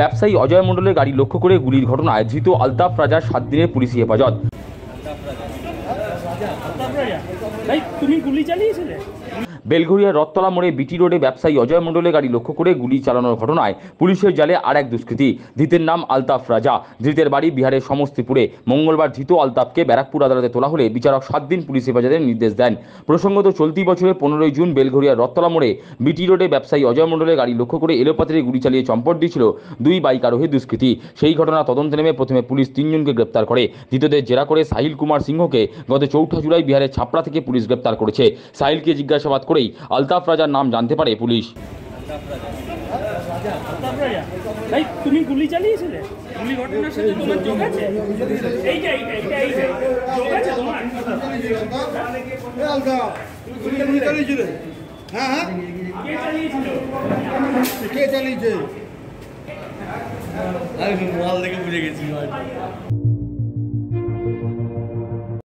ব্যবসায়ী অজয় মণ্ডলের গাড়ি লক্ষ্য করে গুলির ঘটনায় ধৃত আলতাফ রাজার 7 দিনের পুলিশি হেফাজত। বেলঘরিয়া রথতলা মোড়ে বিটি রোডে ব্যবসায়ী অজয় মণ্ডলের গাড়ি লক্ষ্য করে গুলি চালানোর ঘটনায় পুলিশের জালে আর এক দুষ্কৃতী। ধৃতের নাম আলতাফ রাজা। ধৃতের বাড়ি বিহারের সমস্তিপুরে। মঙ্গলবার ধৃত আলতাফকে ব্যারাকপুর আদালতে তোলা হলে বিচারক 7 দিন পুলিশ হেফাজতের নির্দেশ দেন। প্রসঙ্গত, চলতি বছরের 15 জুন বেলঘরিয়া রথতলা মোড়ে বিটি রোডে ব্যবসায়ী অজয় মণ্ডলের গাড়ি লক্ষ্য করে এলোপাতাড়ি গুলি চালিয়ে চম্পট দিয়েছিল 2 বাইক আরোহী দুষ্কৃতী। সেই ঘটনা তদন্তে নেমে প্রথমে পুলিশ 3 জনকে গ্রেপ্তার করে। ধৃতদের জেরা করে সাহিল কুমার সিংহকে গত 4 জুলাই বিহারের ছাপড়া থেকে পুলিশ গ্রেপ্তার করেছে। সাহিলকে জিজ্ঞাসাবাদ করেই আলতাফ রাজার নাম জানতে পারে পুলিশ। তুমি গুলি চালিয়েছিলে? গুলি ঘটনার সাথে তোমার যোগ আছে? এইটা যোগ আছে তোমার? গুলি চালিয়েছিলে? হ্যাঁ কে চালিয়েছিল? কে চালিয়েছে? আমি মোবাইল দেখে বুঝে গেছি।